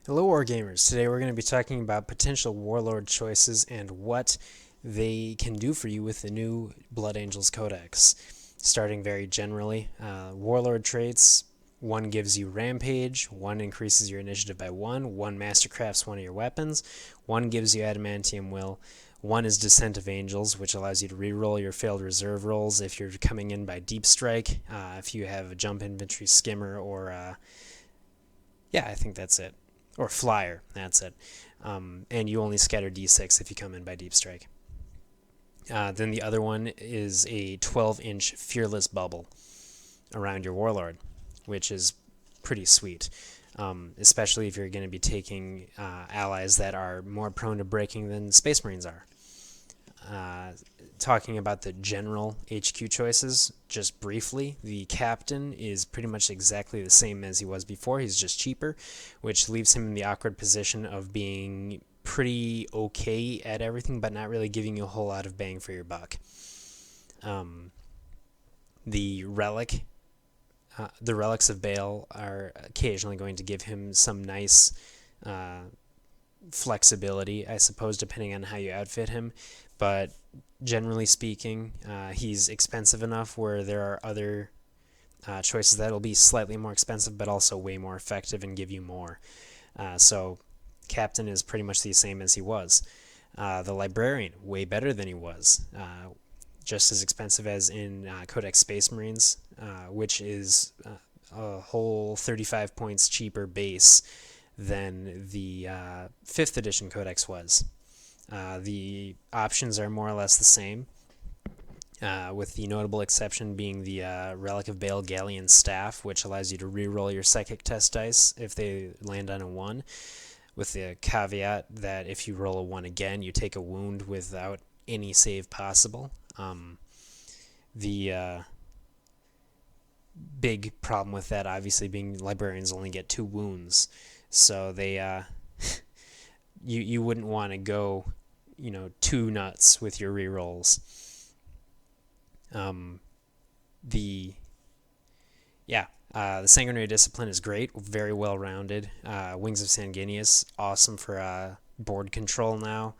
Hello Wargamers, today we're going to be talking about potential warlord choices and what they can do for you with the new Blood Angels Codex. Starting very generally, warlord traits, one gives you rampage, one increases your initiative by one mastercrafts one of your weapons, one gives you adamantium will, one is Descent of Angels, which allows you to reroll your failed reserve rolls if you're coming in by deep strike, if you have a jump infantry skimmer, or yeah, I think that's it. Or flyer, that's it. And you only scatter d6 if you come in by deep strike. Then the other one is a 12-inch fearless bubble around your warlord, which is pretty sweet, especially if you're going to be taking allies that are more prone to breaking than Space Marines are. Talking about the general HQ choices, just briefly, the captain is pretty much exactly the same as he was before. He's just cheaper, which leaves him in the awkward position of being pretty okay at everything, but not really giving you a whole lot of bang for your buck. The relics of Baal are occasionally going to give him some nice flexibility, I suppose, depending on how you outfit him. But generally speaking, he's expensive enough where there are other choices that'll be slightly more expensive, but also way more effective and give you more. So, Captain is pretty much the same as he was. The Librarian, way better than he was. Just as expensive as in Codex Space Marines, which is a whole 35 points cheaper base than the 5th edition Codex was. The options are more or less the same, with the notable exception being the Relic of Baal Galleon Staff, which allows you to reroll your psychic test dice if they land on a 1, with the caveat that if you roll a 1 again, you take a wound without any save possible. The big problem with that, obviously, being librarians only get 2 wounds, so they you wouldn't want to go, too nuts with your rerolls. The Sanguinary Discipline is great, very well rounded. Wings of Sanguinius, awesome for board control now.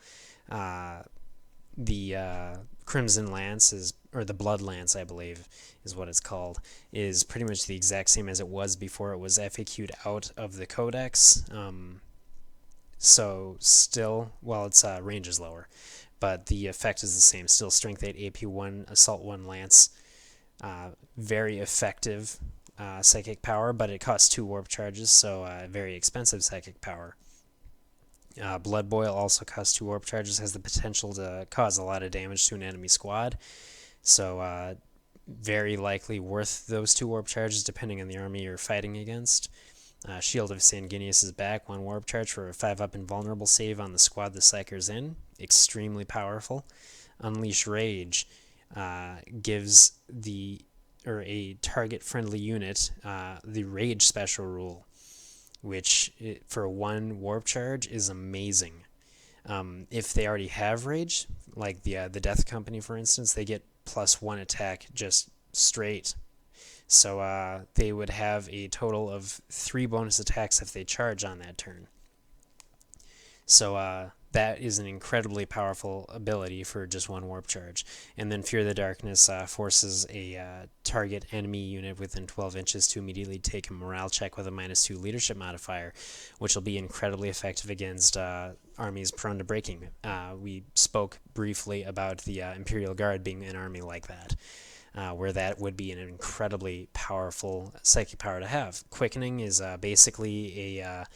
The Crimson Lance or the Blood Lance, I believe, is what it's called, is pretty much the exact same as it was before it was FAQ'd out of the Codex. So still, its range is lower, but the effect is the same. Still strength 8, AP 1, assault 1 lance. Very effective psychic power, but it costs 2 warp charges, so very expensive psychic power. Blood Boil also costs 2 warp charges, has the potential to cause a lot of damage to an enemy squad, so very likely worth those 2 warp charges depending on the army you're fighting against. Shield of Sanguinius is back, 1 warp charge for a 5-up invulnerable save on the squad the Psyker's in. Extremely powerful. Unleash Rage gives a target-friendly unit the Rage special rule, which for 1 warp charge is amazing. If they already have Rage, like the Death Company, for instance, they get +1 attack just straight. So they would have a total of 3 bonus attacks if they charge on that turn. So that is an incredibly powerful ability for just 1 warp charge. And then Fear the Darkness forces a target enemy unit within 12 inches to immediately take a morale check with a -2 leadership modifier, which will be incredibly effective against armies prone to breaking. We spoke briefly about the Imperial Guard being an army like that. Where that would be an incredibly powerful psychic power to have. Quickening is basically a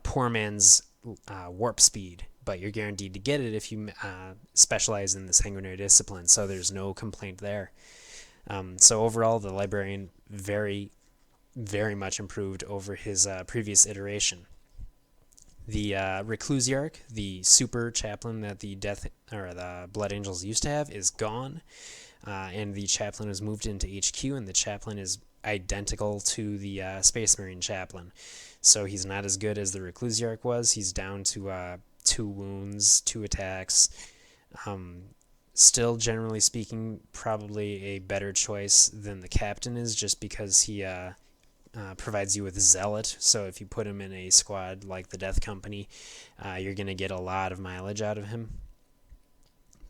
poor man's warp speed, but you're guaranteed to get it if you specialize in the Sanguinary Discipline, so there's no complaint there. So overall, the Librarian very, very much improved over his previous iteration. The Reclusiarch, the super chaplain that the Blood Angels used to have, is gone. And the chaplain was moved into HQ, and the chaplain is identical to the Space Marine chaplain. So he's not as good as the Reclusiarch was. He's down to 2 wounds, 2 attacks. Still, generally speaking, probably a better choice than the captain is, just because he provides you with Zealot, so if you put him in a squad like the Death Company, you're going to get a lot of mileage out of him.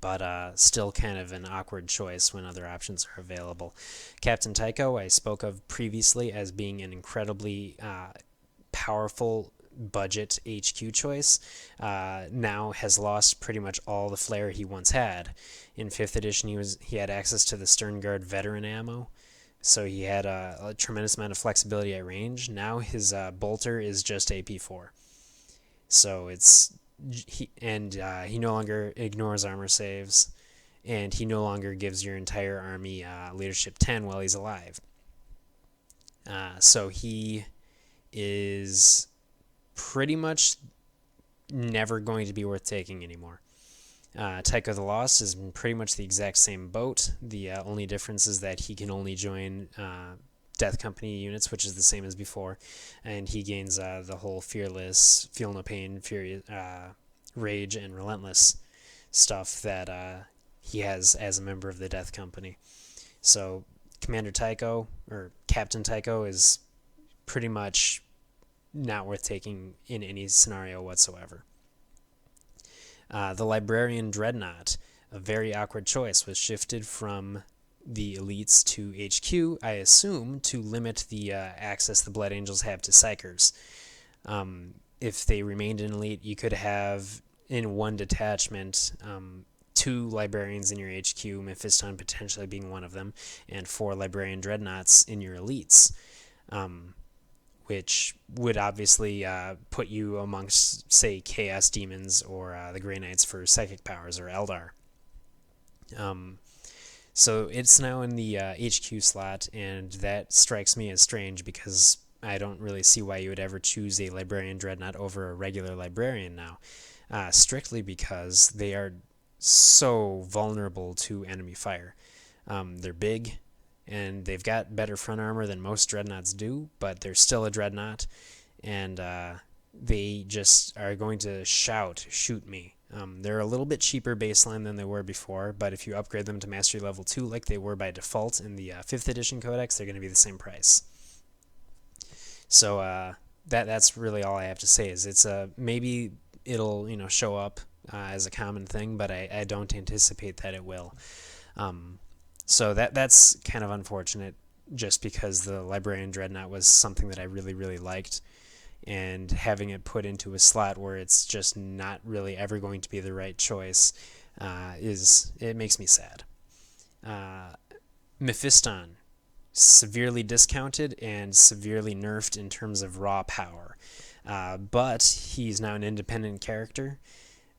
But still kind of an awkward choice when other options are available. Captain Tycho, I spoke of previously as being an incredibly powerful budget HQ choice, now has lost pretty much all the flair he once had. In 5th edition, he had access to the Stern Guard veteran ammo, so he had a tremendous amount of flexibility at range. Now his bolter is just AP4, so he no longer ignores armor saves, and he no longer gives your entire army leadership 10 while he's alive. So he is pretty much never going to be worth taking anymore. Tycho the Lost is pretty much the exact same boat. The only difference is that he can only join Death Company units, which is the same as before, and he gains the whole fearless, feel no pain, rage, and relentless stuff that he has as a member of the Death Company. So Commander Tycho, or Captain Tycho, is pretty much not worth taking in any scenario whatsoever. The Librarian Dreadnought, a very awkward choice, was shifted from the elites to HQ, I assume, to limit the access the Blood Angels have to Psychers. If they remained an elite, you could have, in one detachment, 2 Librarians in your HQ, Mephiston potentially being one of them, and 4 Librarian Dreadnoughts in your elites, which would obviously put you amongst, say, Chaos Demons or the Grey Knights for Psychic Powers, or Eldar. So it's now in the HQ slot, and that strikes me as strange because I don't really see why you would ever choose a Librarian Dreadnought over a regular Librarian now, strictly because they are so vulnerable to enemy fire. They're big, and they've got better front armor than most Dreadnoughts do, but they're still a Dreadnought, and they just are going to shoot me. They're a little bit cheaper baseline than they were before, but if you upgrade them to Mastery Level 2 like they were by default in the 5th edition Codex, they're going to be the same price. So that's really all I have to say. Is it's maybe it'll show up as a common thing, but I don't anticipate that it will. So that's kind of unfortunate, just because the Librarian Dreadnought was something that I really, really liked, and having it put into a slot where it's just not really ever going to be the right choice it makes me sad. Mephiston, severely discounted and severely nerfed in terms of raw power, but he's now an independent character,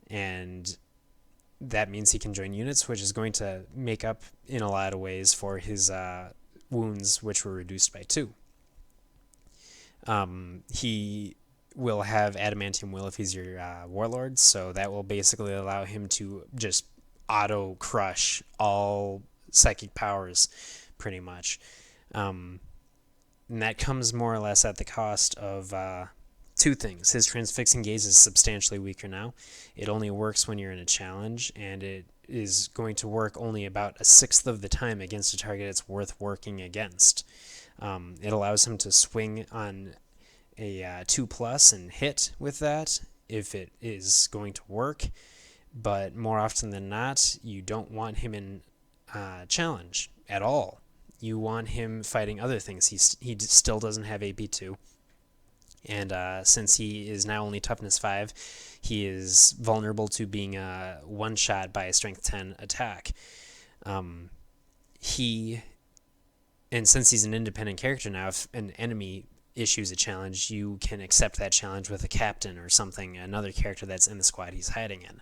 and that means he can join units, which is going to make up in a lot of ways for his wounds, which were reduced by 2. He will have Adamantium Will if he's your warlord, so that will basically allow him to just auto crush all psychic powers, pretty much. And that comes more or less at the cost of 2 things. His Transfixing Gaze is substantially weaker now. It only works when you're in a challenge, and it is going to work only about 1/6 of the time against a target it's worth working against. It allows him to swing on a 2+ and hit with that if it is going to work, but more often than not, you don't want him in challenge at all. You want him fighting other things. He still doesn't have AP2. And since he is now only toughness 5, he is vulnerable to being one-shot by a strength 10 attack. And since he's an independent character now, if an enemy issues a challenge, you can accept that challenge with a captain or something, another character that's in the squad he's hiding in.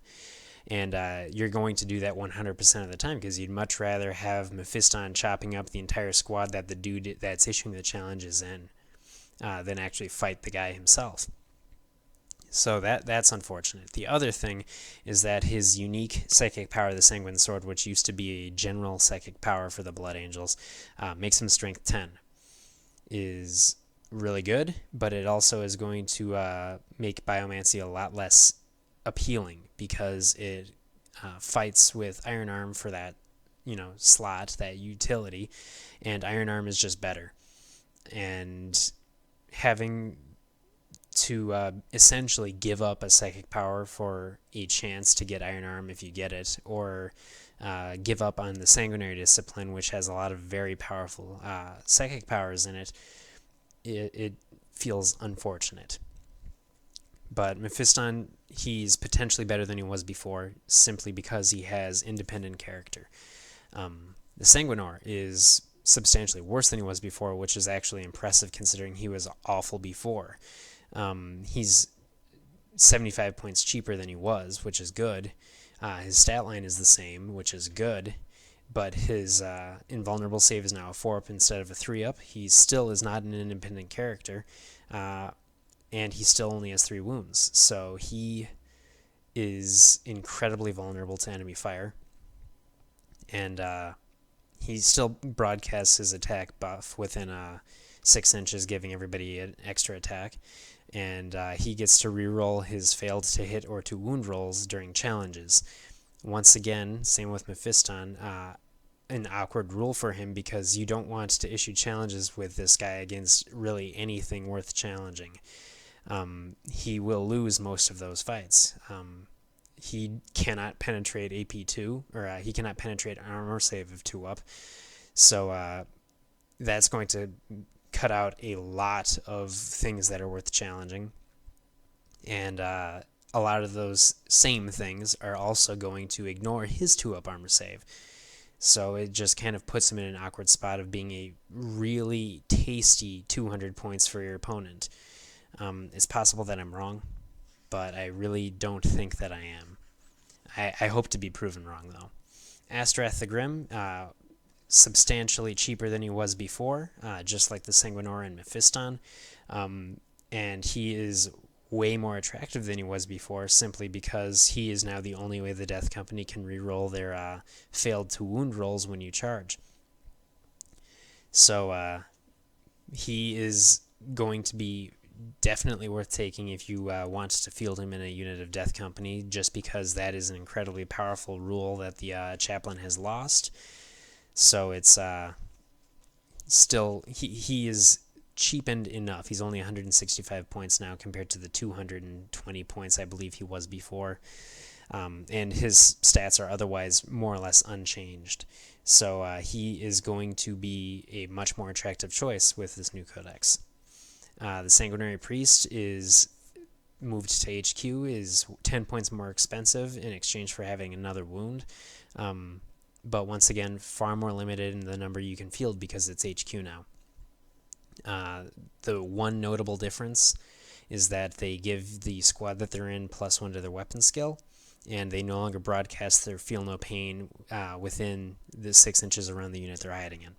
And you're going to do that 100% of the time, because you'd much rather have Mephiston chopping up the entire squad that the dude that's issuing the challenge is in, than actually fight the guy himself. So that's unfortunate. The other thing is that his unique psychic power, the Sanguine Sword, which used to be a general psychic power for the Blood Angels, makes him strength 10. Is really good, but it also is going to make Biomancy a lot less appealing, because it fights with Iron Arm for that slot, that utility, and Iron Arm is just better. And having to essentially give up a psychic power for a chance to get Iron Arm if you get it, or give up on the Sanguinary Discipline, which has a lot of very powerful psychic powers in it, it feels unfortunate. But Mephiston, he's potentially better than he was before, simply because he has independent character. The Sanguinor is substantially worse than he was before, which is actually impressive considering he was awful before. He's 75 points cheaper than he was, which is good. His stat line is the same, which is good, but his invulnerable save is now a 4-up instead of a 3-up. He still is not an independent character, and he still only has 3 wounds, so he is incredibly vulnerable to enemy fire. And he still broadcasts his attack buff within 6 inches, giving everybody an extra attack. And he gets to reroll his failed to hit or to wound rolls during challenges. Once again, same with Mephiston, an awkward rule for him because you don't want to issue challenges with this guy against really anything worth challenging. He will lose most of those fights. He cannot penetrate AP2, or he cannot penetrate armor save of 2-up. So that's going to cut out a lot of things that are worth challenging. And a lot of those same things are also going to ignore his 2-up armor save. So it just kind of puts him in an awkward spot of being a really tasty 200 points for your opponent. It's possible that I'm wrong, but I really don't think that I am. I hope to be proven wrong, though. Astrath the Grim, substantially cheaper than he was before, just like the Sanguinor and Mephiston. And he is way more attractive than he was before, simply because he is now the only way the Death Company can reroll their failed to wound rolls when you charge. So he is going to be definitely worth taking if you want to field him in a unit of Death Company, just because that is an incredibly powerful rule that the Chaplain has lost. So it's still, he is cheapened enough. He's only 165 points now compared to the 220 points I believe he was before. And his stats are otherwise more or less unchanged. So he is going to be a much more attractive choice with this new codex. The Sanguinary Priest is moved to HQ, is 10 points more expensive in exchange for having another wound. But once again, far more limited in the number you can field because it's HQ now. The one notable difference is that they give the squad that they're in +1 to their weapon skill, and they no longer broadcast their Feel No Pain within the 6 inches around the unit they're hiding in.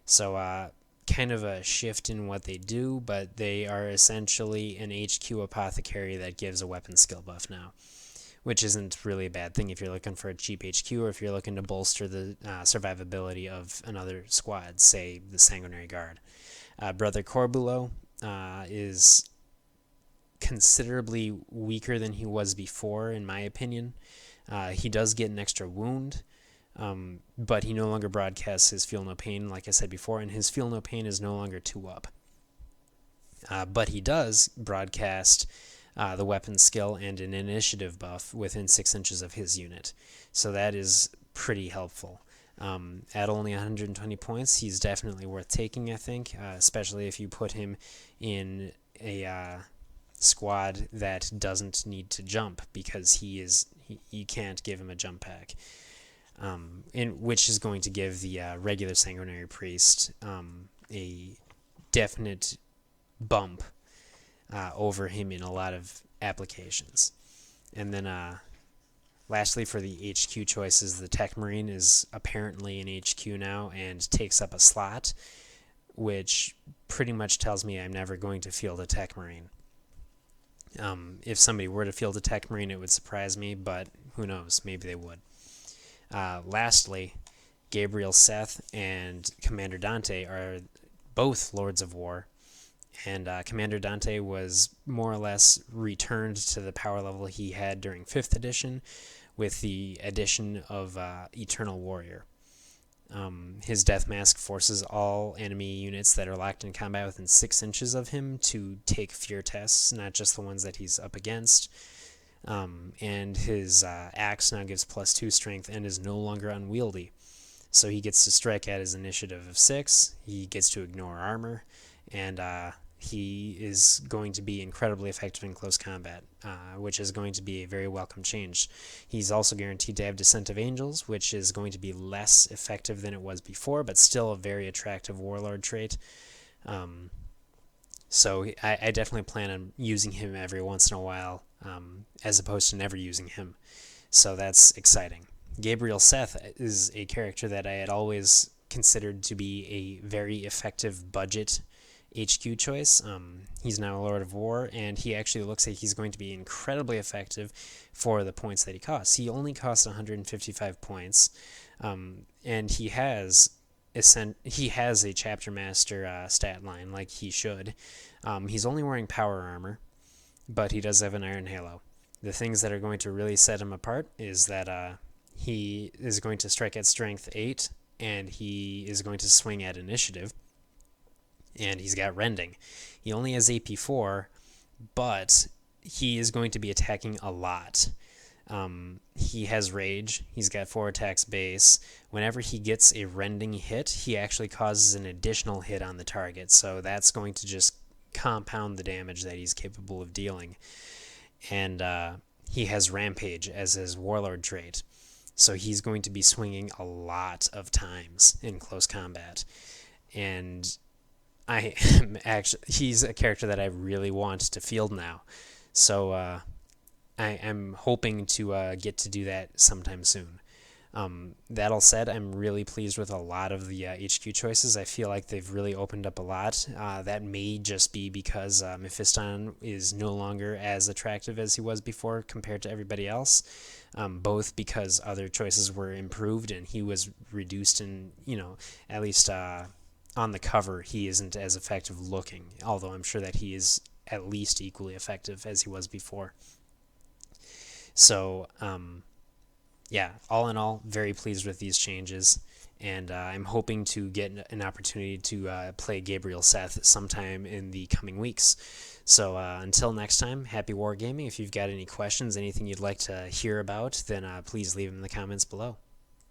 So kind of a shift in what they do, but they are essentially an HQ apothecary that gives a weapon skill buff now, which isn't really a bad thing if you're looking for a cheap HQ or if you're looking to bolster the survivability of another squad, say the Sanguinary Guard. Brother Corbulo is considerably weaker than he was before, in my opinion. He does get an extra wound, but he no longer broadcasts his Feel No Pain, like I said before, and his Feel No Pain is no longer 2-up. But he does broadcast the weapon skill and an initiative buff within 6 inches of his unit. So that is pretty helpful. At only 120 points, he's definitely worth taking, I think, especially if you put him in a squad that doesn't need to jump, because you can't give him a jump pack. Which is going to give the regular Sanguinary Priest a definite bump over him in a lot of applications. And then lastly, for the HQ choices, the Tech Marine is apparently in HQ now and takes up a slot, which pretty much tells me I'm never going to field a Tech Marine. If somebody were to field a Tech Marine, it would surprise me, but who knows, maybe they would. Lastly, Gabriel Seth and Commander Dante are both Lords of War, and Commander Dante was more or less returned to the power level he had during 5th edition with the addition of Eternal Warrior. His death mask forces all enemy units that are locked in combat within 6 inches of him to take fear tests, not just the ones that he's up against. And his axe now gives +2 strength and is no longer unwieldy. So he gets to strike at his initiative of 6, he gets to ignore armor, and he is going to be incredibly effective in close combat, which is going to be a very welcome change. He's also guaranteed to have Descent of Angels, which is going to be less effective than it was before, but still a very attractive warlord trait. So I definitely plan on using him every once in a while, as opposed to never using him. So that's exciting. Gabriel Seth is a character that I had always considered to be a very effective budget HQ choice. He's now a Lord of War, and he actually looks like he's going to be incredibly effective for the points that he costs. He only costs 155 points, and he has a Chapter Master stat line like he should. He's only wearing power armor, but he does have an Iron Halo. The things that are going to really set him apart is that he is going to strike at strength 8, and he is going to swing at initiative, and he's got rending. He only has AP4, but he is going to be attacking a lot. He has rage. He's got 4 attacks base. Whenever he gets a rending hit, he actually causes an additional hit on the target, so that's going to just compound the damage that he's capable of dealing. And he has rampage as his warlord trait, so he's going to be swinging a lot of times in close combat. And he's a character that I really want to field now, so I'm hoping to get to do that sometime soon. That all said, I'm really pleased with a lot of the HQ choices. I feel like they've really opened up a lot. That may just be because Mephiston is no longer as attractive as he was before compared to everybody else, both because other choices were improved and he was reduced in, at least on the cover, he isn't as effective looking, although I'm sure that he is at least equally effective as he was before. So, yeah, all in all, very pleased with these changes, and I'm hoping to get an opportunity to play Gabriel Seth sometime in the coming weeks. So until next time, happy wargaming. If you've got any questions, anything you'd like to hear about, then please leave them in the comments below.